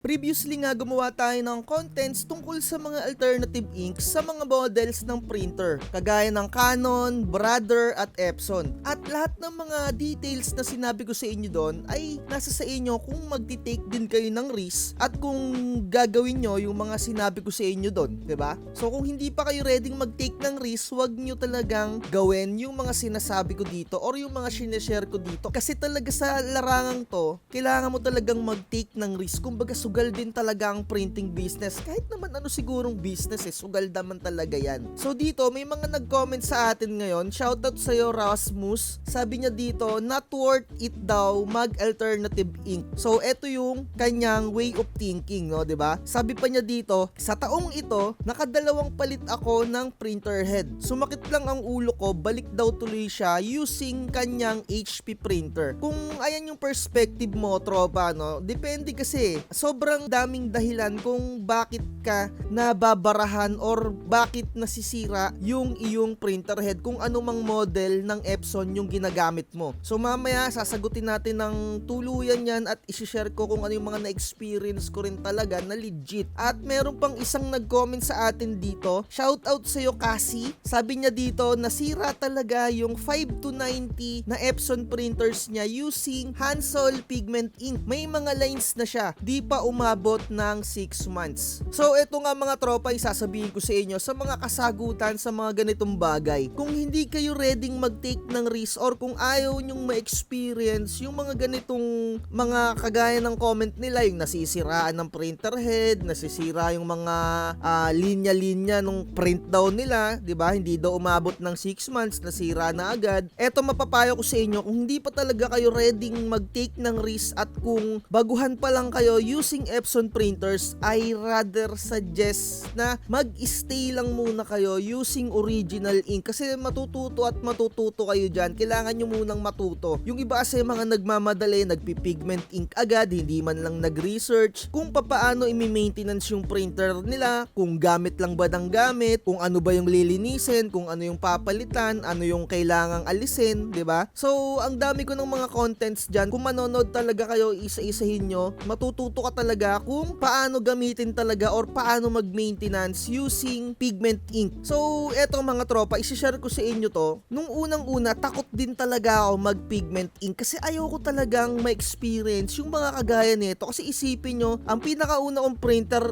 Previously nga gumawa tayo ng contents tungkol sa mga alternative inks sa mga models ng printer, kagaya ng Canon, Brother at Epson. At lahat ng mga details na sinabi ko sa inyo doon ay nasa sa inyo kung magti-take din kayo ng risk at kung gagawin nyo yung mga sinabi ko sa inyo doon, 'di ba? So kung hindi pa kayo ready mag-take ng risk, wag nyo talagang gawin yung mga sinasabi ko dito or yung mga sineshare ko dito. Kasi talaga sa larangang to, kailangan mo talagang mag-take ng risk. Kumbaga sugal din talaga ang printing business. Kahit naman ano sigurong business sugal naman talaga yan. So dito, may mga nag-comment sa atin ngayon. Shoutout sa'yo, Rasmus. Sabi niya dito, not worth it daw mag-alternative ink. So eto yung kanyang way of thinking, no, 'di ba? Sabi pa niya dito, sa taong ito, nakadalawang palit ako ng printer head. Sumakit lang ang ulo ko, balik daw tuloy siya using kanyang HP printer. Kung ayan yung perspective mo, tropa, no, depende kasi. Sobrang daming dahilan kung bakit ka nababarahan or bakit nasisira yung iyong printer head kung anumang model ng Epson yung ginagamit mo. So mamaya sasagutin natin ng tuluyan yan at isi-share ko kung ano yung mga na-experience ko rin talaga na legit. At meron pang isang nag-comment sa atin dito. Shoutout sa'yo, Cassie. Sabi niya dito, nasira talaga yung 5290 na Epson printers niya using Hansol pigment ink. May mga lines na siya. Di pa umabot ng 6 months. So eto nga mga tropa, isasabihin ko sa inyo sa mga kasagutan sa mga ganitong bagay. Kung hindi kayo ready mag-take ng risk or kung ayaw nyong ma-experience yung mga ganitong mga kagaya ng comment nila, yung nasisiraan ng printer head, nasisira yung mga linya-linya nung print daw nila, 'di ba? Hindi daw umabot ng 6 months, nasira na agad. Eto mapapayo ko sa inyo, kung hindi pa talaga kayo ready mag-take ng risk at kung baguhan pa lang kayo using Epson printers, I rather suggest na mag-stay lang muna kayo using original ink kasi matututo at matututo kayo dyan. Kailangan nyo munang matuto. Yung iba kasi mga nagmamadali, nagpipigment ink agad, hindi man lang nag-research kung paano i-maintenance yung printer nila, kung gamit lang ba ng gamit, kung ano ba yung lilinisin, kung ano yung papalitan, ano yung kailangang alisin, 'di ba? So, ang dami ko ng mga contents dyan. Kung manonood talaga kayo, isa-isahin nyo, matututo ka talaga kung paano gamitin talaga or paano mag-maintenance using pigment ink. So, eto mga tropa, isi-share ko sa inyo to. Nung unang-una, takot din talaga ako mag-pigment ink kasi ayoko talagang ma-experience yung mga kagaya nito. Kasi isipin nyo, ang pinakauna kong printer,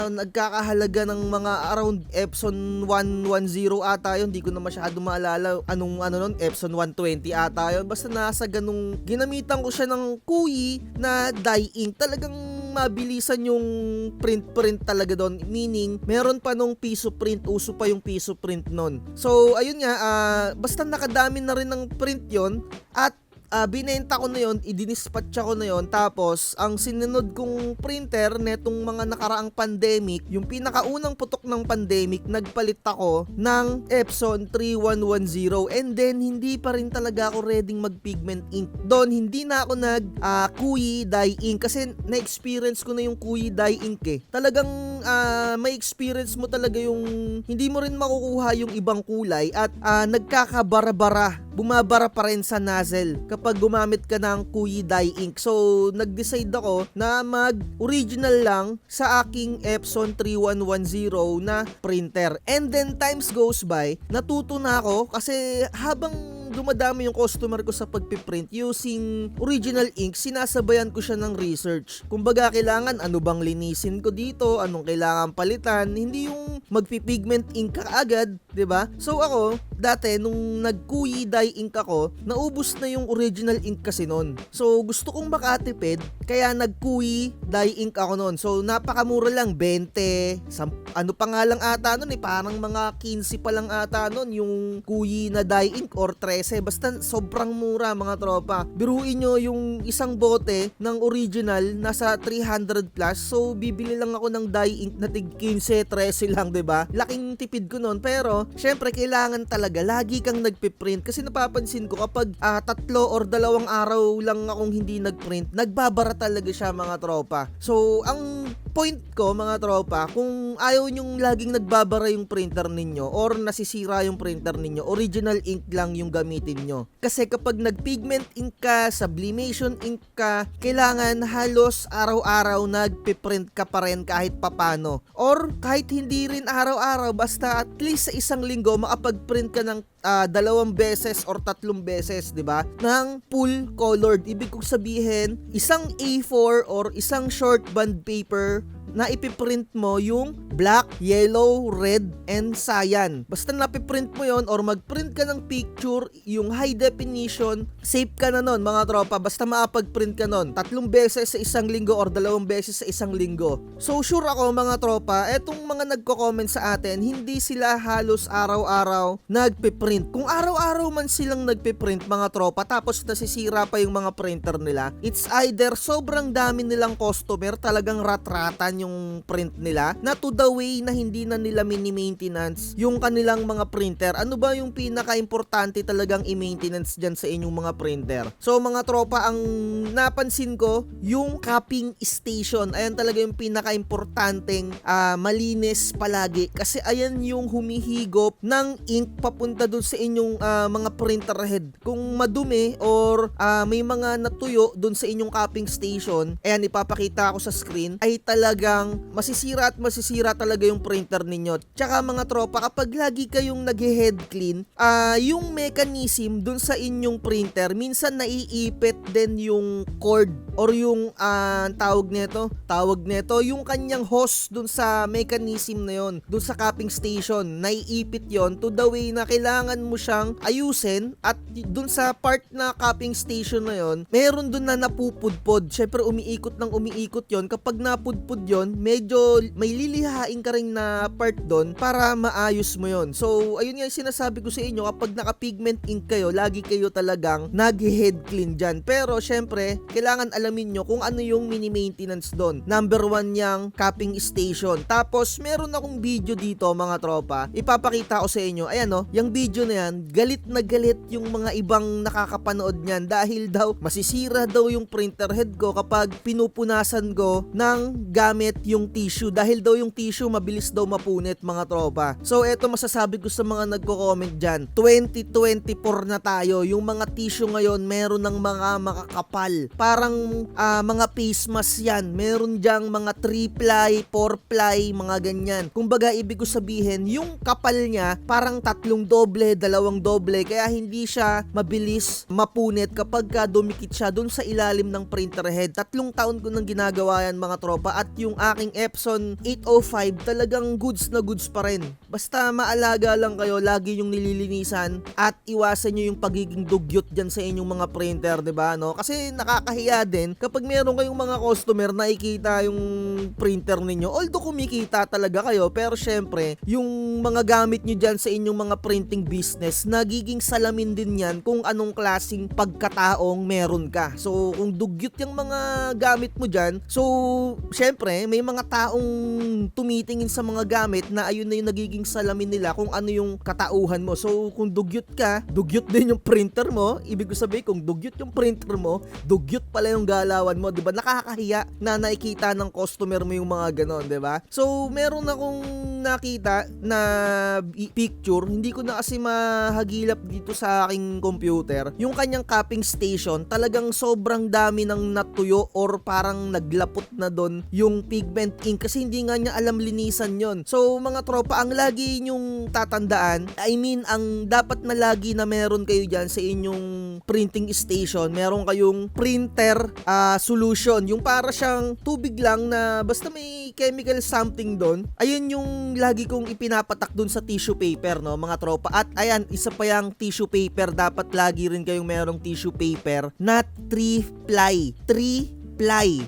nagkakahalaga ng mga around Epson 110 ata yun. Hindi ko na masyado maalala anong nun, Epson 120 ata yun. Basta nasa ganung, ginamitan ko siya ng Kuyi na dye ink. Talagang mabilisan yung print talaga doon, meaning meron pa nung piso print, uso pa yung piso print nun. So ayun nga, basta nakadami na rin ng print yon at binenta ko na yon, idinispatcha ko na yon. Tapos ang sinunod kong printer netong mga nakaraang pandemic, yung pinakaunang putok ng pandemic, nagpalit ako ng Epson 3110 and then hindi pa rin talaga ako ready mag-pigment ink. Doon hindi na ako Kuyi dye ink kasi na-experience ko na yung Kuyi dye ink eh. Talagang may experience mo talaga yung hindi mo rin makukuha yung ibang kulay at nagkakabara-bara, bumabara pa rin sa nozzle kapag gumamit ka ng Kuyi dye ink. So nag-decide ako na mag-original lang sa aking Epson 3110 na printer. And then times goes by, natuto na ako kasi habang dumadami yung customer ko sa pagpiprint using original ink, sinasabayan ko siya ng research. Kumbaga, kailangan ano bang linisin ko dito, anong kailangan palitan, hindi yung magpipigment ink ka agad, 'di ba? So ako, dati nung nag-Kuyi dye ink ako, naubos na yung original ink kasi noon. So gusto kong makatipid, kaya nag-Kuyi dye ink ako noon. So napakamura lang, 20, ano pa nga lang ata noon parang mga 15 pa lang ata noon yung Kuyi na dye ink or 13. Basta sobrang mura mga tropa. Biruin nyo yung isang bote ng original nasa 300 plus. So bibili lang ako ng dye ink na tig 15, 13 lang, 'di ba? Laking tipid ko noon, pero syempre kailangan talaga lagi kang nagpiprint kasi napapansin ko kapag 3 or 2 araw lang akong hindi nagprint, nagbabara talaga siya mga tropa. So ang point ko mga tropa, kung ayaw nyong laging nagbabara yung printer ninyo or nasisira yung printer ninyo, original ink lang yung gamitin nyo. Kasi kapag nag-pigment ink ka, sublimation ink ka, kailangan halos araw-araw nagpiprint ka pa rin kahit papano. Or kahit hindi rin araw-araw, basta at least sa isang linggo makapag-print ka ng 2 beses or 3 beses, 'di ba? Ng full colored. Ibig kong sabihin, isang A4 or isang short band paper na ipiprint mo yung black, yellow, red, and cyan. Basta napiprint mo yon or magprint ka ng picture, yung high definition, safe ka na nun mga tropa. Basta makapag-print ka nun 3 beses sa isang linggo or 2 beses sa isang linggo. So sure ako mga tropa, etong mga nagko-comment sa atin, hindi sila halos araw-araw nagpiprint. Kung araw-araw man silang nagpiprint mga tropa, tapos nasisira pa yung mga printer nila, it's either sobrang dami nilang customer, talagang rat-ratan yung print nila, na to the way na hindi na nila mini-maintenance yung kanilang mga printer. Ano ba yung pinaka-importante talagang i-maintenance dyan sa inyong mga printer? So mga tropa, ang napansin ko, yung cupping station, ayan talaga yung pinaka-importanteng malinis palagi, kasi ayan yung humihigop ng ink papunta dun sa inyong mga printer head. Kung madumi or may mga natuyo dun sa inyong cupping station, ayan ipapakita ko sa screen, ay talagang masisira at masisira talaga yung printer ninyo. Tsaka mga tropa, kapag lagi kayong nag-head clean, yung mechanism dun sa inyong printer, minsan naiipit din yung cord or yung tawag nito, yung kanyang hose dun sa mechanism na yon, dun sa cupping station, naiipit yon to the way na kailangan mo siyang ayusin, at dun sa part na cupping station na yon, meron dun na napupudpod. Syempre umiikot yon. Kapag napudpod yon, medyo may lilihain ka rin na part doon para maayos mo yon. So ayun nga yung sinasabi ko sa inyo, kapag naka-pigment ink kayo, lagi kayo talagang nag-head clean dyan. Pero syempre, kailangan alamin nyo kung ano yung mini-maintenance doon. Number 1 yung cupping station. Tapos meron akong video dito mga tropa, ipapakita ko sa inyo. Ayan o, yung video na yan, galit na galit yung mga ibang nakakapanood niyan dahil daw masisira daw yung printer head ko kapag pinupunasan ko ng gamit yung tissue, dahil daw yung tissue mabilis daw mapunit mga tropa. So eto masasabi ko sa mga nagko-comment dyan, 2024 na tayo, yung mga tissue ngayon meron ng mga makakapal, parang mga face mask yan, meron dyang mga 3-ply, 4-ply, mga ganyan. Kumbaga ibig ko sabihin, yung kapal niya parang 3 doble, 2 doble, kaya hindi siya mabilis mapunit kapag dumikit siya dun sa ilalim ng printer head. 3 taon ko nang ginagawa yan mga tropa, at yung aking Epson 805 talagang goods na goods pa rin. Basta maalaga lang kayo, lagi yung nililinisan at iwasan nyo yung pagiging dugyot dyan sa inyong mga printer, diba? No? Kasi nakakahiya din kapag meron kayong mga customer na ikita yung printer ninyo. Although kumikita talaga kayo, pero syempre yung mga gamit nyo dyan sa inyong mga printing business, nagiging salamin din yan kung anong klaseng pagkataong meron ka. So kung dugyot yung mga gamit mo dyan, so syempre may mga taong tumitingin sa mga gamit na ayun na yung nagiging salamin nila kung ano yung katauhan mo. So kung dugyot ka, dugyot din yung printer mo. Ibig ko sabihin, kung dugyot yung printer mo, dugyot pala yung galawan mo, 'di ba? Nakakahiya na nakikita ng customer mo yung mga ganon, 'di ba? So meron akong nakita na picture, hindi ko na kasi mahagilap dito sa aking computer. Yung kanyang cupping station, talagang sobrang dami ng natuyo or parang naglapot na doon yung pigment ink, kasi hindi nga niya alam linisan yon. So mga tropa, ang lagi nyong tatandaan, ang dapat na lagi na meron kayo dyan sa inyong printing station, meron kayong printer solution, yung para siyang tubig lang na basta may chemical something doon. Ayun yung lagi kong ipinapatak doon sa tissue paper, no mga tropa. At ayan, isa pa yung tissue paper, dapat lagi rin kayong merong tissue paper na 3-ply,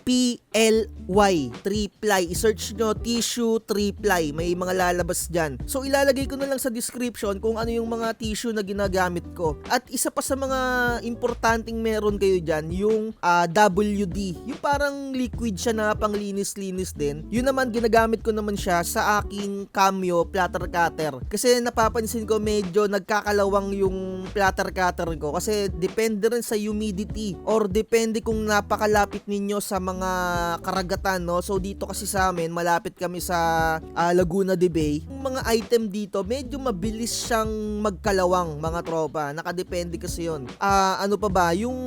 P-L-Y, 3-ply. I-search nyo tissue 3-ply, may mga lalabas dyan. So ilalagay ko na lang sa description kung ano yung mga tissue na ginagamit ko. At isa pa sa mga importanteng meron kayo dyan, yung WD, yung parang liquid siya na panglinis-linis din. Yun naman, ginagamit ko naman siya sa aking Cameo platter cutter, kasi napapansin ko medyo nagkakalawang yung platter cutter ko, kasi depende rin sa humidity or depende kung napakalapit niyo ninyo sa mga karagatan, no? So dito kasi sa amin, malapit kami sa Laguna de Bay. Yung mga item dito, medyo mabilis siyang magkalawang, mga tropa. Nakadepende kasi yun. Ano pa ba? Yung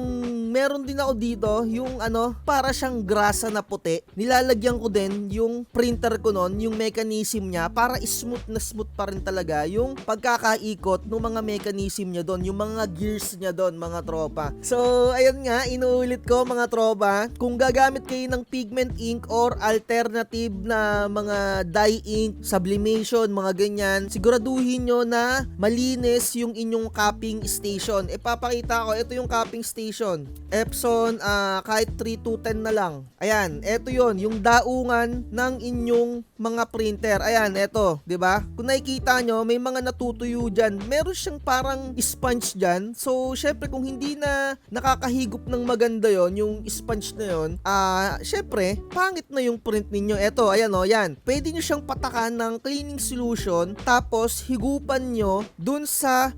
meron din ako dito, yung para siyang grasa na puti. Nilalagyan ko din yung printer ko nun, yung mechanism niya, para smooth na smooth pa rin talaga yung pagkakaikot ng mga mechanism niya doon, yung mga gears niya doon, mga tropa. So, ayun nga, inuulit ko, mga tropa, kung gagamit kayo ng pigment ink or alternative na mga dye ink, sublimation, mga ganyan, siguraduhin nyo na malinis yung inyong cupping station. Papakita ko, ito yung cupping station. Epson, kahit 3210 na lang. Ayan, ito yon yung daungan ng inyong mga printer. Ayan, ito, 'di ba? Kung nakikita nyo, may mga natutuyo dyan. Meron siyang parang sponge dyan. So, syempre, kung hindi na nakakahigop ng maganda yon yung sponge na yon, syempre, pangit na yung print ninyo. Ito, ayan o, yan. Pwede nyo siyang patakan ng cleaning solution, tapos higupan nyo dun sa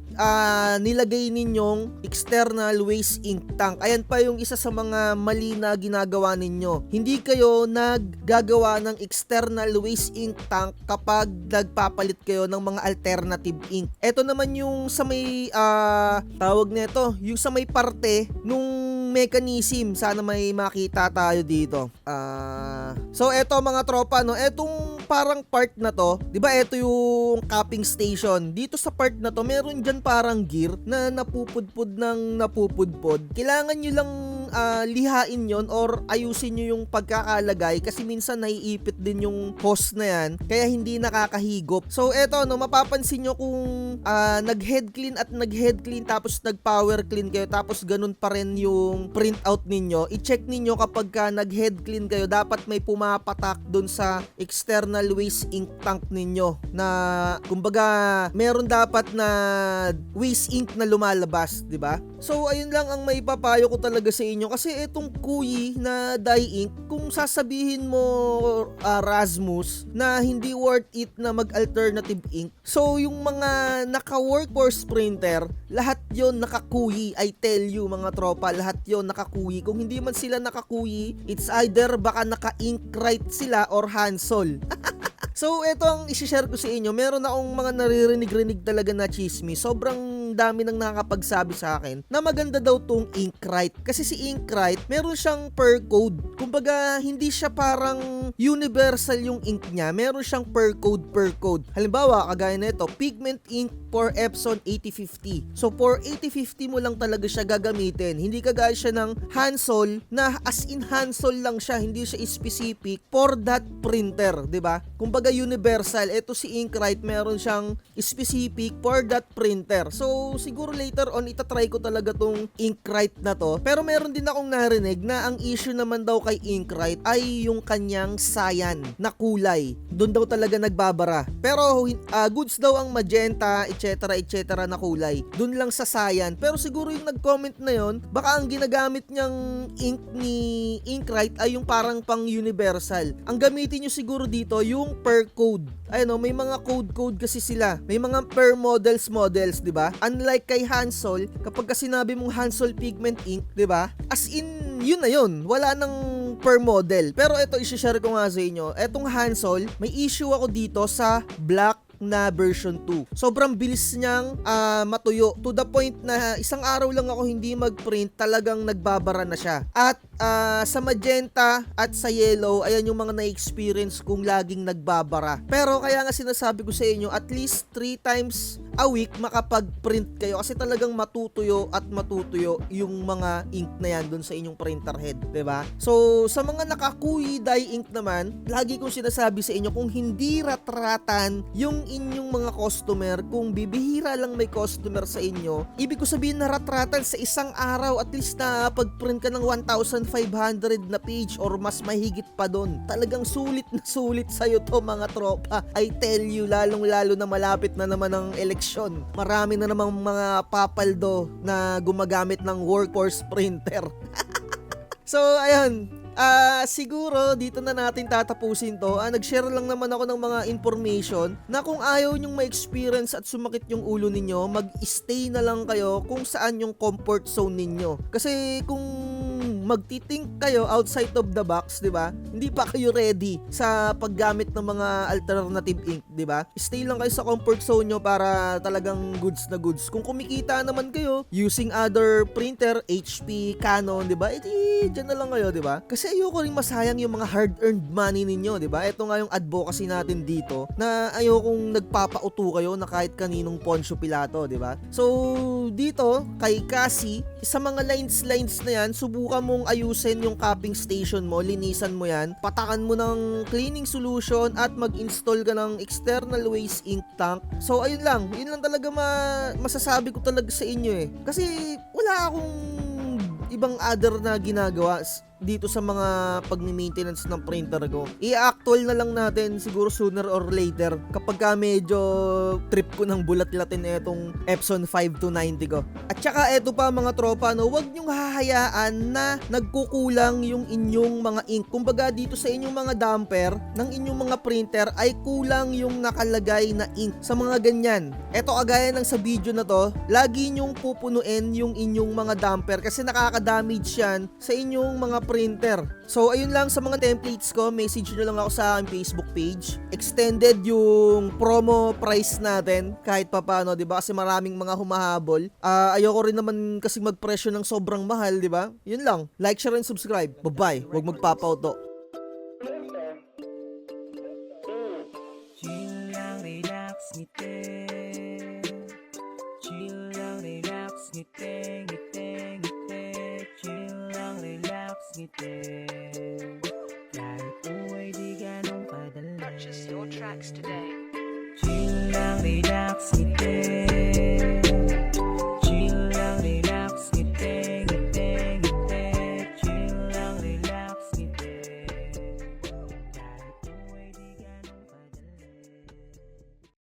nilagay ninyong external waste ink tank. Ayan pa yung isa sa mga mali na ginagawa ninyo. Hindi kayo naggagawa ng external waste ink tank kapag nagpapalit kayo ng mga alternative ink. Ito naman yung sa may tawag nito, yung sa may parte nung mechanism. Sana may makita tayo dito. So eto, mga tropa, no, etong parang part na to, 'di ba, ito yung cupping station. Dito sa part na to, meron diyan parang gear na napupudpud ng napupudpod. Kailangan nyo lang lihain yon or ayusin nyo yung pagkakalagay, kasi minsan naiipit din yung hose na yan, kaya hindi nakakahigop. So eto, no, mapapansin nyo kung nag-head clean at nag-head clean tapos nag-power clean kayo, tapos ganun pa rin yung printout ninyo, i-check ninyo kapag nag-head clean kayo, dapat may pumapatak dun sa external waste ink tank ninyo na kumbaga meron dapat na waste ink na lumalabas, 'di ba? So ayun lang ang may papayo ko talaga sa inyo, kasi itong Kuyi na dye ink, kung sasabihin mo Rasmus na hindi worth it na mag-alternative ink, so yung mga naka-workhorse printer, lahat yon naka-Kuyi. I tell you, mga tropa, lahat yon naka-Kuyi. Kung hindi man sila naka-Kuyi, it's either baka naka-Inkrite sila or Hansol. So, ito ang isi-share ko sa inyo. Meron akong mga naririnig-rinig talaga na chismis. Sobrang dami nang nakakapagsabi sa akin na maganda daw tong Inkrite. Kasi si Inkrite, meron siyang per code. Kumbaga, hindi siya parang universal yung ink niya. Meron siyang per code. Halimbawa, kagaya na ito, pigment ink for Epson 8050. So, for 8050 mo lang talaga siya gagamitin. Hindi kagaya siya ng Hansol na as in Hansol lang siya. Hindi siya specific for that printer, 'di ba? Kumbaga universal. Ito si Inkrite, meron siyang specific for that printer. So, siguro later on, itatry ko talaga tong Inkrite na to. Pero meron din akong narinig na ang issue naman daw kay Inkrite ay yung kanyang cyan na kulay. Doon daw talaga nagbabara. Pero goods daw ang magenta, etc. na kulay. Doon lang sa cyan. Pero siguro yung nag-comment na yon, baka ang ginagamit niyang ink ni Inkrite ay yung parang pang universal. Ang gamitin nyo siguro dito yung per code. Ayun, may mga code kasi sila. May mga per models, 'di ba? Unlike kay Hansol, kapag sinabi mong Hansol pigment ink, 'di ba? As in, yun na yun. Wala nang per model. Pero ito, i-share ko nga sa inyo. Etong Hansol, may issue ako dito sa black na version 2. Sobrang bilis niyang matuyo, to the point na isang araw lang ako hindi mag-print, talagang nagbabara na siya. At sa magenta at sa yellow, ayan yung mga na-experience kung laging nagbabara. Pero kaya nga sinasabi ko sa inyo, at least 3 times a week makapag-print kayo, kasi talagang matutuyo yung mga ink na yan dun sa inyong printer head, 'di ba? So sa mga naka-Kuyi dye ink naman, lagi kong sinasabi sa inyo, kung hindi ratratan yung inyong mga customer, kung bibihira lang may customer sa inyo, ibig ko sabihin na ratratan sa isang araw, at least na pag-print ka ng 1,500 na page or mas mahigit pa doon. Talagang sulit na sulit sa'yo to, mga tropa. I tell you, lalong-lalo na malapit na naman ang eleksyon. Marami na namang mga papaldo na gumagamit ng workhorse printer. So, ayun. Siguro dito na natin tatapusin to. Nag-share lang naman ako ng mga information na kung ayaw nyong ma-experience at sumakit yung ulo ninyo, mag-stay na lang kayo kung saan yung comfort zone ninyo. Kasi kung magti-think kayo outside of the box, di ba? Hindi pa kayo ready sa paggamit ng mga alternative ink, di ba? Stay lang kayo sa comfort zone nyo para talagang goods na goods. Kung kumikita naman kayo using other printer, HP, Canon, di ba? Dyan na lang kayo, di ba? Kasi ayoko rin masayang yung mga hard-earned money ninyo, di ba? Ito nga yung advocacy natin dito na ayokong nagpapauto kayo na kahit kaninong Poncio Pilato, di ba? So, dito, kay Cassie, sa mga lines na yan, subukan mong ayusin yung cupping station mo, linisan mo yan, patakan mo ng cleaning solution at mag-install ka ng external waste ink tank. So, ayun lang talaga masasabi ko talaga sa inyo eh. Kasi, wala akong ibang other na ginagawa dito sa mga pag-maintenance ng printer ko. I-actual na lang natin siguro sooner or later kapag ka medyo trip ko ng bulat-latin etong Epson 5290 ko. At saka eto pa mga tropa, no, huwag nyong hahayaan na nagkukulang yung inyong mga ink. Kumbaga dito sa inyong mga damper ng inyong mga printer ay kulang yung nakalagay na ink sa mga ganyan. Eto kagaya ng sa video na to, lagi nyong pupunuin yung inyong mga damper kasi nakaka-damage yan sa inyong mga printer. So ayun lang sa mga templates ko, message nyo lang ako sa aking Facebook page. Extended yung promo price natin kahit papaano, 'di ba? Kasi maraming mga humahabol. Ayoko rin naman kasi magpresyo ng sobrang mahal, 'di ba? Yun lang. Like, share and subscribe. Bye-bye. Huwag magpapauto. Chill lang, relax, ngiti. Chill lang, relax, ngiti, ngiti, ngiti. Chill lang, relax, ngiti. Kahit buhay di ganong kadali. Purchase your tracks today. Chill lang, relax, ngiti.